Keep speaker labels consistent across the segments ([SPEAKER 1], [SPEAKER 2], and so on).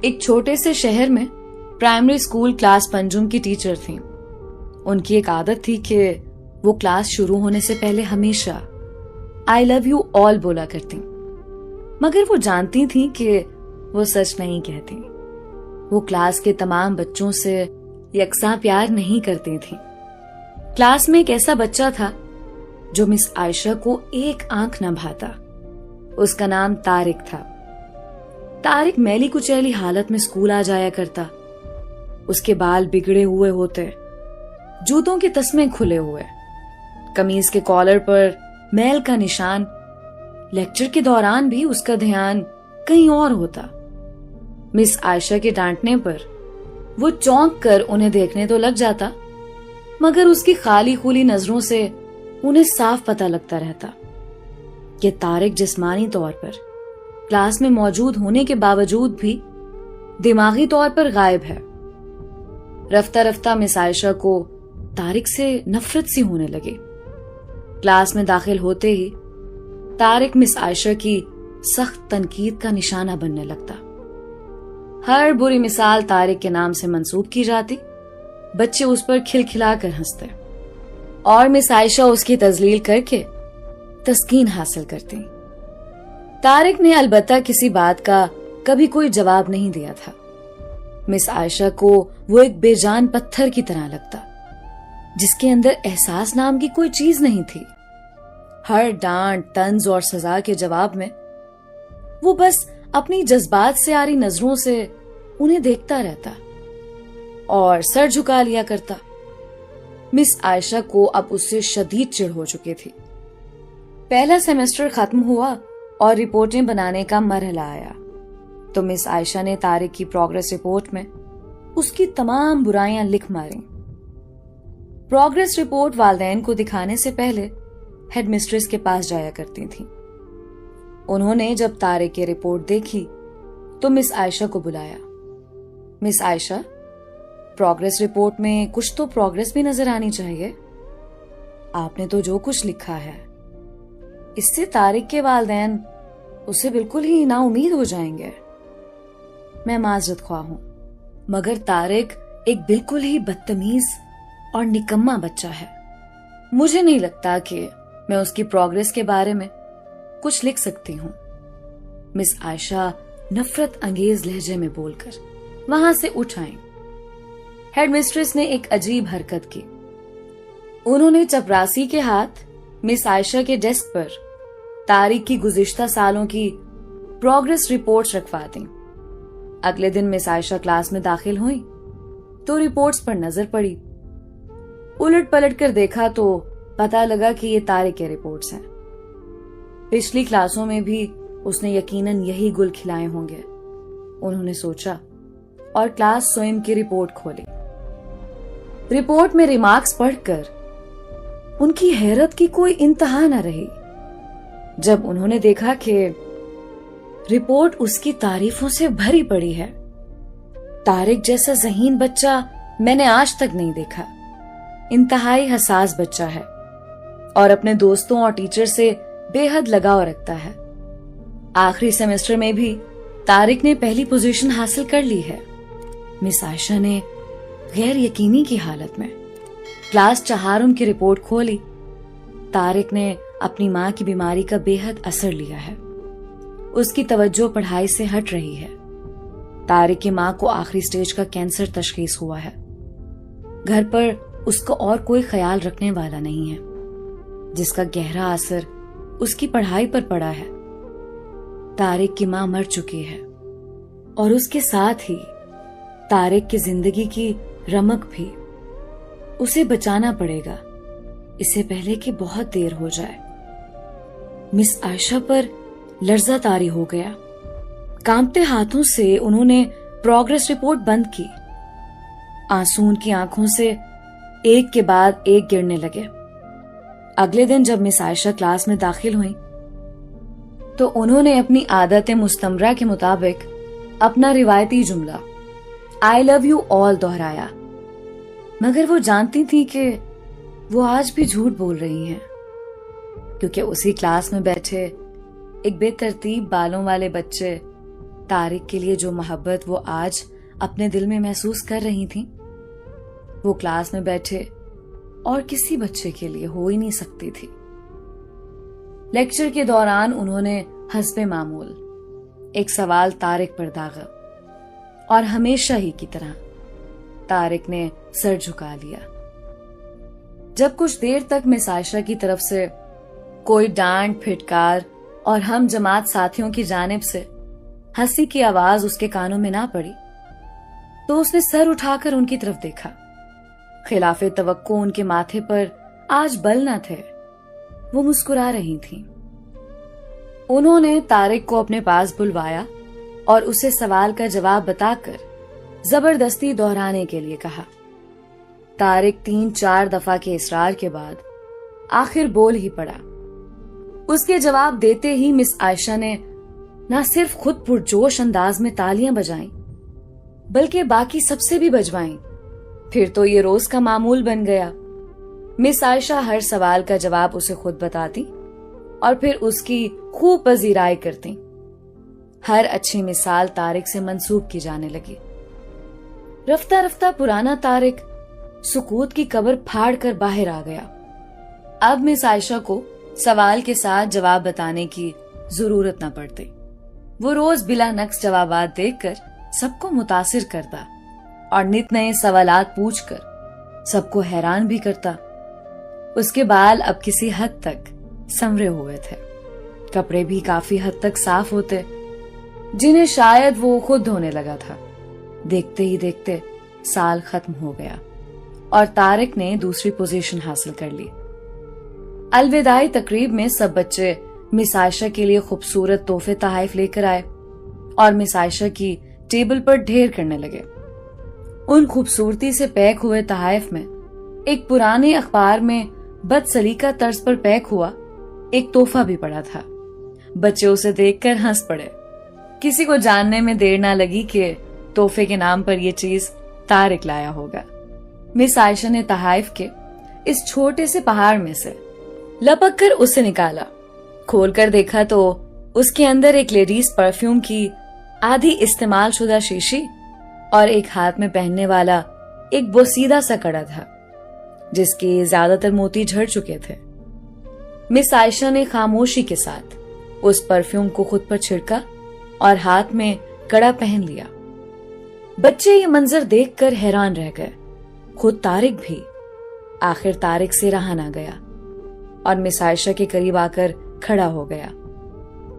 [SPEAKER 1] ایک چھوٹے سے شہر میں پرائمری اسکول کلاس پنجم کی ٹیچر تھیں. ان کی ایک عادت تھی کہ وہ کلاس شروع ہونے سے پہلے ہمیشہ آئی لو یو آل بولا کرتی، مگر وہ جانتی تھیں کہ وہ سچ نہیں کہتی. وہ کلاس کے تمام بچوں سے یکساں پیار نہیں کرتی تھیں. کلاس میں ایک ایسا بچہ تھا جو مس عائشہ کو ایک آنکھ نہ بھاتا. اس کا نام طارق تھا. طارق میلی کچیلی حالت میں اسکول آ جایا کرتا. اس کے بال بگڑے ہوئے ہوتے، جوتوں کے تسمے کھلے ہوئے، قمیض کے کالر پر میل کا نشان. لیکچر کے دوران بھی اس کا دھیان کہیں اور ہوتا. مس عائشہ کے ڈانٹنے پر وہ چونک کر انہیں دیکھنے تو لگ جاتا، مگر اس کی خالی خولی نظروں سے انہیں صاف پتہ لگتا رہتا کہ طارق جسمانی طور پر کلاس میں موجود ہونے کے باوجود بھی دماغی طور پر غائب ہے. رفتہ رفتہ مس عائشہ کو طارق سے نفرت سی ہونے لگی. کلاس میں داخل ہوتے ہی طارق مس عائشہ کی سخت تنقید کا نشانہ بننے لگتا. ہر بری مثال طارق کے نام سے منسوب کی جاتی. بچے اس پر کھلکھلا کر ہنستے اور مس عائشہ اس کی تذلیل کر کے تسکین حاصل کرتی. طارق نے البتہ کسی بات کا کبھی کوئی جواب نہیں دیا تھا. مس عائشہ کو وہ ایک بے جان پتھر کی طرح لگتا جس کے اندر احساس نام کی کوئی چیز نہیں تھی. ہر ڈانٹ، طنز اور سزا کے جواب میں وہ بس اپنی جذبات سے آری نظروں سے انہیں دیکھتا رہتا اور سر جھکا لیا کرتا. مس عائشہ کو اب اس سے شدید چڑ ہو چکی تھی. پہلا سیمسٹر ختم ہوا اور رپورٹیں بنانے کا مرحلہ آیا تو مس عائشہ نے طارق کی پروگریس رپورٹ میں اس کی تمام برائیاں لکھ ماریں. پروگریس رپورٹ والدین کو دکھانے سے پہلے ہیڈ مسٹریس کے پاس جایا کرتی تھیں. انہوں نے جب طارق کی رپورٹ دیکھی تو مس عائشہ کو بلایا. مس عائشہ، پروگریس رپورٹ میں کچھ تو پروگریس بھی نظر آنی چاہیے. آپ نے تو جو کچھ لکھا ہے اس سے طارق کے والدین اسے بالکل ہی نا امید ہو جائیں گے. میں معذرت خواہ ہوں، مگر طارق ایک بالکل ہی بدتمیز اور نکما بچہ ہے. مجھے نہیں لگتا کہ میں اس کی پروگریس کے بارے میں کچھ لکھ سکتی ہوں. مس عائشہ نفرت انگیز لہجے میں بول کر وہاں سے اٹھ آئیں. ہیڈ مسٹریس نے ایک عجیب حرکت کی. انہوں نے چپراسی کے ہاتھ مس عائشہ کے ڈیسک پر طارق کی گزشتہ سالوں کی پروگریس رپورٹس رکھوا دیں. اگلے دن مس عائشہ کلاس میں داخل ہوئیں تو رپورٹس پر نظر پڑی. الٹ پلٹ کر دیکھا تو پتا لگا کہ یہ طارق کے رپورٹس ہیں. پچھلی کلاسوں میں بھی اس نے یقیناً یہی گل کھلائے ہوں گے، انہوں نے سوچا اور کلاس سوئم کی رپورٹ کھولی. رپورٹ میں ریمارکس پڑھ کر ان کی حیرت کی کوئی انتہا نہ رہی جب انہوں نے دیکھا کہ رپورٹ اس کی تعریفوں سے بھری پڑی ہے. طارق جیسا ذہین بچہ میں نے آج تک نہیں دیکھا. انتہائی حساس بچہ ہے اور اپنے دوستوں اور ٹیچر سے بے حد لگاؤ رکھتا ہے. آخری سیمسٹر میں بھی طارق نے پہلی پوزیشن حاصل کر لی ہے. مس عائشہ نے غیر یقینی کی حالت میں کلاس چہارم کی رپورٹ کھولی. طارق نے اپنی ماں کی بیماری کا بے حد اثر لیا ہے. اس کی توجہ پڑھائی سے ہٹ رہی ہے. طارق کی ماں کو آخری سٹیج کا کینسر تشخیص ہوا ہے. گھر پر اس کو اور کوئی خیال رکھنے والا نہیں ہے، جس کا گہرا اثر اس کی پڑھائی پر پڑا ہے. طارق کی ماں مر چکی ہے اور اس کے ساتھ ہی طارق کی زندگی کی رمق بھی. اسے بچانا پڑے گا اس سے پہلے کہ بہت دیر ہو جائے. مس عائشہ پر لرزہ طاری ہو گیا. کانپتے ہاتھوں سے انہوں نے پروگریس رپورٹ بند کی. آنسو ان کی آنکھوں سے ایک کے بعد ایک گرنے لگے. اگلے دن جب مس عائشہ کلاس میں داخل ہوئیں تو انہوں نے اپنی عادت مستمرہ کے مطابق اپنا روایتی جملہ آئی لو یو آل دہرایا، مگر وہ جانتی تھی کہ وہ آج بھی جھوٹ بول رہی ہیں، کیونکہ اسی کلاس میں بیٹھے ایک بے ترتیب بالوں والے بچے طارق کے لیے جو محبت وہ آج اپنے دل میں محسوس کر رہی تھیں وہ کلاس میں بیٹھے اور کسی بچے کے لیے ہو ہی نہیں سکتی تھی۔ لیکچر کے دوران انہوں نے حسب معمول ایک سوال طارق پر داغا اور ہمیشہ ہی کی طرح طارق نے سر جھکا لیا۔ جب کچھ دیر تک مس عائشہ کی طرف سے کوئی ڈانٹ پھٹکار اور ہم جماعت ساتھیوں کی جانب سے ہنسی کی آواز اس کے کانوں میں نہ پڑی تو اس نے سر اٹھا کر ان کی طرف دیکھا۔ خلاف توقع ان کے ماتھے پر آج بل نہ تھے، وہ مسکرا رہی تھیں۔ انہوں نے طارق کو اپنے پاس بلوایا اور اسے سوال کا جواب بتا کر زبردستی دہرانے کے لیے کہا۔ طارق 3-4 دفعہ کے اصرار کے بعد آخر بول ہی پڑا۔ اس کے جواب دیتے ہی مس عائشہ نے نہ صرف خود پرجوش انداز میں تالیاں بجائیں بلکہ باقی سب سے بھی بجوائیں۔ پھر تو یہ روز کا معمول بن گیا۔ مس عائشہ ہر سوال کا جواب اسے خود بتاتی اور پھر اس کی خوب پذیرائی کرتی۔ ہر اچھی مثال طارق سے منسوب کی جانے لگی۔ رفتہ رفتہ پرانا طارق سکوت کی قبر پھاڑ کر باہر آ گیا۔ اب مس عائشہ کو سوال کے ساتھ جواب بتانے کی ضرورت نہ پڑتی۔ وہ روز بلا نقص جوابات دیکھ کر سب کو متاثر کرتا اور نت نئے سوالات پوچھ کر سب کو حیران بھی کرتا۔ اس کے بال اب کسی حد تک سنورے ہوئے تھے، کپڑے بھی کافی حد تک صاف ہوتے جنہیں شاید وہ خود دھونے لگا تھا۔ دیکھتے ہی دیکھتے سال ختم ہو گیا اور طارق نے دوسری پوزیشن حاصل کر لی۔ الوداعی تقریب میں سب بچے مس عائشہ کے لیے خوبصورت تحفے تحائف لے کر آئے اور مس عائشہ کی ٹیبل پر ڈھیر کرنے لگے۔ ان خوبصورتی سے پیک ہوئے تحائف میں ایک پرانے اخبار میں بد سلیقہ طرز پر پیک ہوا ایک تحفہ بھی پڑا تھا۔ بچے اسے دیکھ کر ہنس پڑے۔ کسی کو جاننے میں دیر نہ لگی کہ تحفے کے نام پر یہ چیز طارق لایا ہوگا۔ مس عائشہ نے تحائف کے اس چھوٹے سے پہاڑ میں سے لپک کر اسے نکالا۔ کھول کر دیکھا تو اس کے اندر ایک لیڈیز پرفیوم کی آدھی استعمال شدہ شیشی اور ایک ہاتھ میں پہننے والا ایک بوسیدہ سا کڑا تھا جس کے زیادہ تر موتی جھڑ چکے تھے۔ مس عائشہ نے خاموشی کے ساتھ اس پرفیوم کو خود پر چھڑکا اور ہاتھ میں کڑا پہن لیا۔ بچے یہ منظر دیکھ کر حیران رہ گئے، خود طارق بھی۔ آخر طارق سے رہا نہ گیا اور مس عائشہ کے قریب آ کر کھڑا ہو گیا۔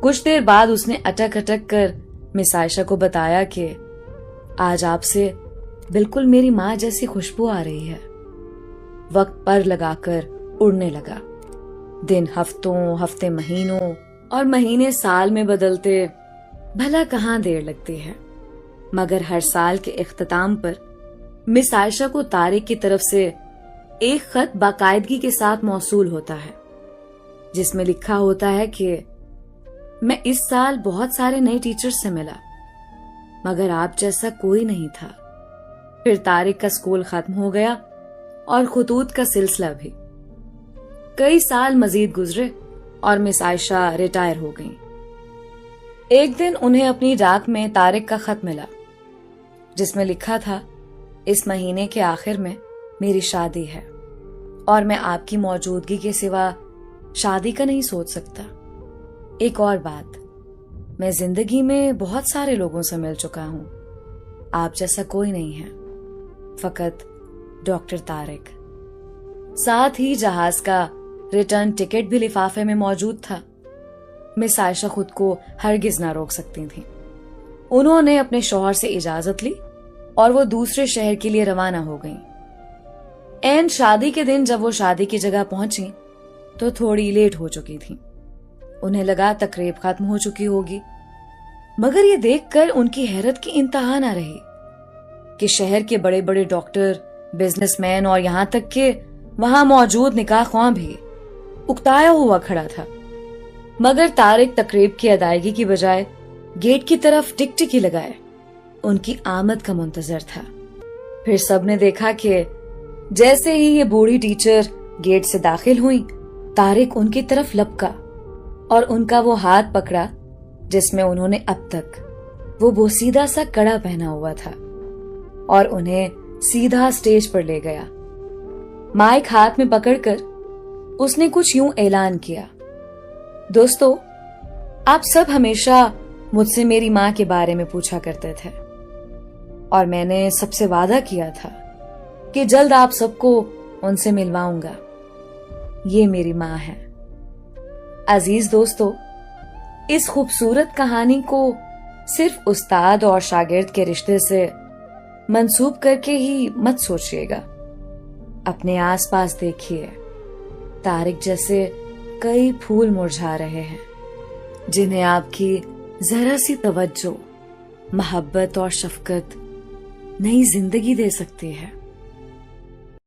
[SPEAKER 1] کچھ دیر بعد اس نے اٹک اٹک کر مس عائشہ کو بتایا کہ آج آپ سے بالکل میری ماں جیسی خوشبو آ رہی ہے۔ وقت پر لگا کر اڑنے لگا۔ دن ہفتوں، ہفتے مہینوں اور مہینے سال میں بدلتے بھلا کہاں دیر لگتی ہے، مگر ہر سال کے اختتام پر مس عائشہ کو طارق کی طرف سے ایک خط باقاعدگی کے ساتھ موصول ہوتا ہے جس میں لکھا ہوتا ہے کہ میں اس سال بہت سارے نئے ٹیچر سے ملا مگر آپ جیسا کوئی نہیں تھا۔ پھر طارق کا اسکول ختم ہو گیا اور خطوط کا سلسلہ بھی۔ کئی سال مزید گزرے اور مس عائشہ ریٹائر ہو گئیں۔ ایک دن انہیں اپنی ڈاک میں طارق کا خط ملا جس میں لکھا تھا، اس مہینے کے آخر میں میری شادی ہے اور میں آپ کی موجودگی کے سوا شادی کا نہیں سوچ سکتا۔ ایک اور بات، میں زندگی میں بہت سارے لوگوں سے مل چکا ہوں، آپ جیسا کوئی نہیں ہے، فقط ڈاکٹر طارق۔ ساتھ ہی جہاز کا ریٹرن ٹکٹ بھی لفافے میں موجود تھا۔ مس عائشہ خود کو ہرگز نہ روک سکتی تھیں۔ انہوں نے اپنے شوہر سے اجازت لی اور وہ دوسرے شہر کے لیے روانہ ہو گئیں۔ عین شادی کے دن جب وہ شادی کی جگہ پہنچی تو تھوڑی لیٹ ہو چکی تھیں۔ انہیں لگا تقریب ختم ہو چکی ہوگی، مگر یہ دیکھ کر ان کی حیرت کی انتہا نہ رہی کہ شہر کے بڑے بڑے ڈاکٹر، بزنس مین اور یہاں تک کہ وہاں موجود نکاح خواں بھی اکتایا ہوا کھڑا تھا۔ مگر طارق تقریب کی ادائیگی کی بجائے گیٹ کی طرف ٹکٹکی لگائے ان کی آمد کا منتظر تھا۔ پھر سب نے دیکھا کہ جیسے ہی یہ بوڑھی ٹیچر گیٹ سے داخل ہوئی، طارق ان کی طرف لپکا اور ان کا وہ ہاتھ پکڑا جس میں انہوں نے اب تک وہ بوسیدہ سا کڑا پہنا ہوا تھا اور انہیں سیدھا اسٹیج پر لے گیا۔ مائک ہاتھ میں پکڑ کر اس نے کچھ یوں اعلان کیا، دوستو، آپ سب ہمیشہ مجھ سے میری ماں کے بارے میں پوچھا کرتے تھے اور میں نے سب سے وعدہ کیا تھا کہ جلد آپ سب کو ان سے ملواؤں گا۔ یہ میری ماں ہے۔ عزیز دوستو، اس خوبصورت کہانی کو صرف استاد اور شاگرد کے رشتے سے منسوب کر کے ہی مت سوچیے گا۔ اپنے آس پاس دیکھیے، طارق جیسے کئی پھول مرجھا رہے ہیں جنہیں آپ کی ذرا سی توجہ، محبت اور شفقت نئی زندگی دے سکتی ہے۔